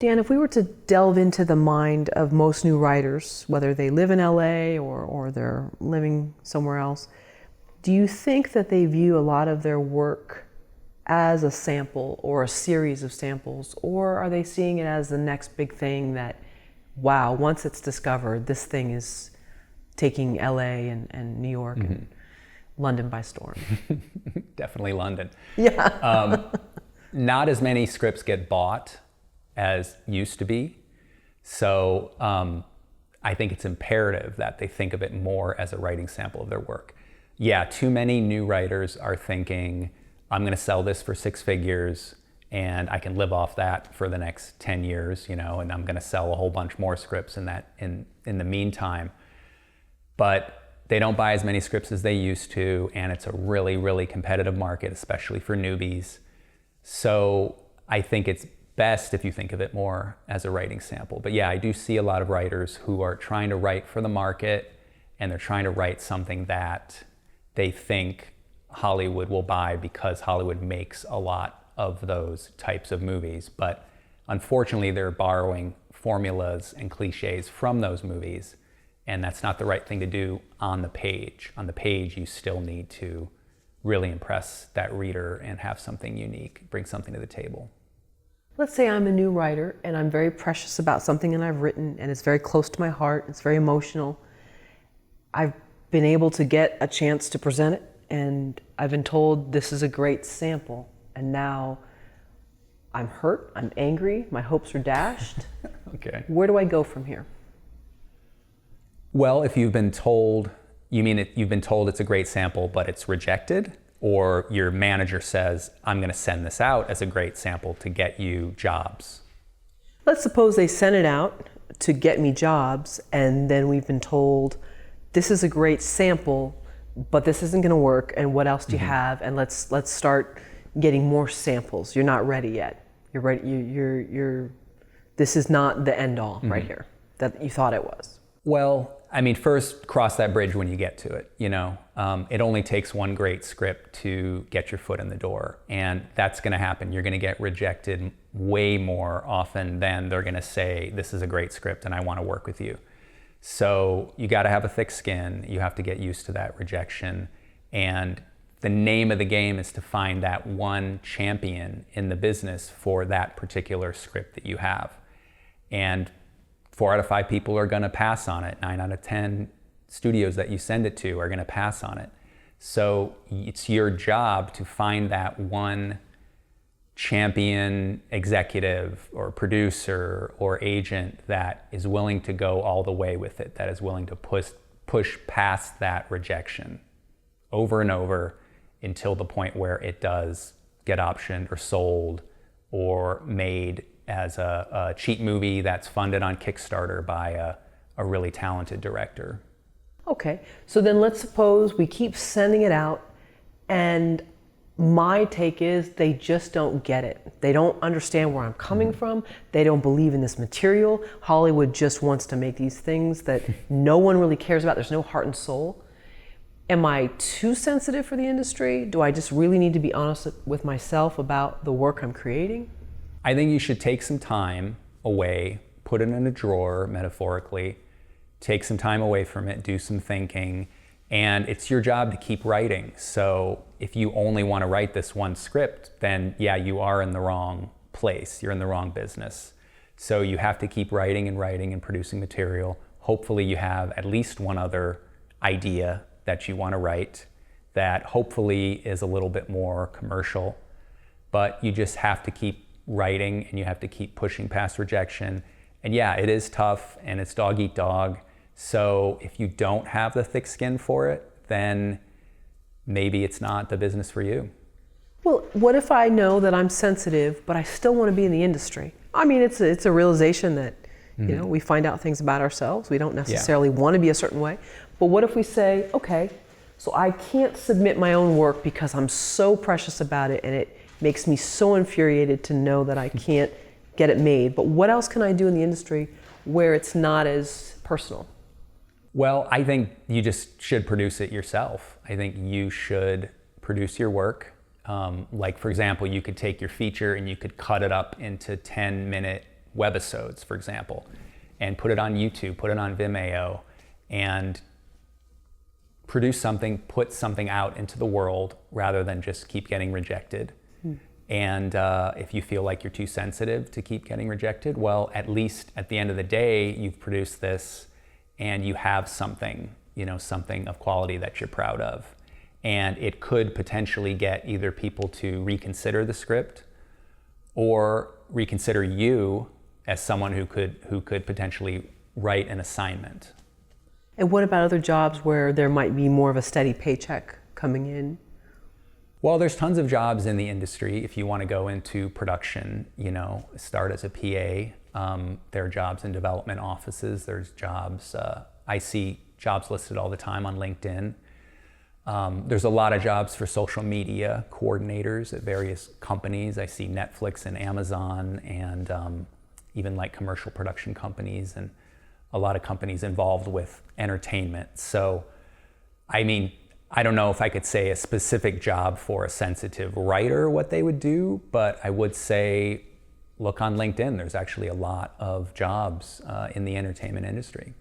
Dan, if we were to delve into the mind of most new writers, whether they live in LA or they're living somewhere else, do you think that they view a lot of their work as a sample or a series of samples, or are they seeing it as the next big thing that, wow, once it's discovered, this thing is taking LA and New York and London by storm? Definitely London. Yeah. Not as many scripts get bought as used to be. So I think it's imperative that they think of it more as a writing sample of their work. Yeah, too many new writers are thinking, I'm gonna sell this for 6 figures and I can live off that for the next 10 years, and I'm gonna sell a whole bunch more scripts in the meantime. But they don't buy as many scripts as they used to, and it's a really, really competitive market, especially for newbies. So I think it's best if you think of it more as a writing sample. But yeah, I do see a lot of writers who are trying to write for the market, and they're trying to write something that they think Hollywood will buy because Hollywood makes a lot of those types of movies. But unfortunately, they're borrowing formulas and cliches from those movies, and that's not the right thing to do on the page. On the page, you still need to really impress that reader and have something unique, bring something to the table. Let's say I'm a new writer and I'm very precious about something that I've written and it's very close to my heart, it's very emotional. I've been able to get a chance to present it and I've been told this is a great sample, and now I'm hurt, I'm angry, my hopes are dashed. Okay. Where do I go from here? Well, if you've been told, you've been told it's a great sample but it's rejected, or your manager says, I'm gonna send this out as a great sample to get you jobs. Let's suppose they sent it out to get me jobs, and then we've been told, this is a great sample, but this isn't gonna work, and what else do you have? And let's start getting more samples. You're not ready yet. You're ready, this is not the end all right here that you thought it was. Well, first cross that bridge when you get to it. It only takes one great script to get your foot in the door, and that's going to happen. You're going to get rejected way more often than they're going to say, this is a great script and I want to work with you. So you got to have a thick skin. You have to get used to that rejection, and the name of the game is to find that one champion in the business for that particular script that you have. And 4 out of 5 people are going to pass on it. 9 out of 10 studios that you send it to are going to pass on it. So it's your job to find that one champion executive or producer or agent that is willing to go all the way with it, that is willing to push past that rejection over and over until the point where it does get optioned or sold or made as a cheap movie that's funded on Kickstarter by a really talented director. Okay, so then let's suppose we keep sending it out, and my take is they just don't get it. They don't understand where I'm coming from. They don't believe in this material. Hollywood just wants to make these things that no one really cares about. There's no heart and soul. Am I too sensitive for the industry? Do I just really need to be honest with myself about the work I'm creating? I think you should take some time away, put it in a drawer, metaphorically, take some time away from it, do some thinking, and it's your job to keep writing. So if you only want to write this one script, then yeah, you are in the wrong place. You're in the wrong business. So you have to keep writing and producing material. Hopefully you have at least one other idea that you want to write that hopefully is a little bit more commercial, but you just have to keep writing and you have to keep pushing past rejection. And yeah, it is tough and it's dog eat dog. So if you don't have the thick skin for it, then maybe it's not the business for you. Well, what if I know that I'm sensitive, but I still want to be in the industry? It's a realization that, we find out things about ourselves. We don't necessarily want to be a certain way. But what if we say, okay, so I can't submit my own work because I'm so precious about it and it makes me so infuriated to know that I can't get it made. But what else can I do in the industry where it's not as personal? Well, I think you just should produce it yourself. I think you should produce your work. Like, for example, you could take your feature and you could cut it up into 10-minute webisodes, for example, and put it on YouTube, put it on Vimeo, and produce something, put something out into the world rather than just keep getting rejected. And if you feel like you're too sensitive to keep getting rejected, well, at least at the end of the day, you've produced this and you have something, something of quality that you're proud of. And it could potentially get either people to reconsider the script or reconsider you as someone who could potentially write an assignment. And what about other jobs where there might be more of a steady paycheck coming in? Well, there's tons of jobs in the industry. If you want to go into production, start as a PA. There are jobs in development offices. There's jobs, I see jobs listed all the time on LinkedIn. There's a lot of jobs for social media coordinators at various companies. I see Netflix and Amazon and even like commercial production companies and a lot of companies involved with entertainment. So, I don't know if I could say a specific job for a sensitive writer, what they would do, but I would say, look on LinkedIn. There's actually a lot of jobs in the entertainment industry.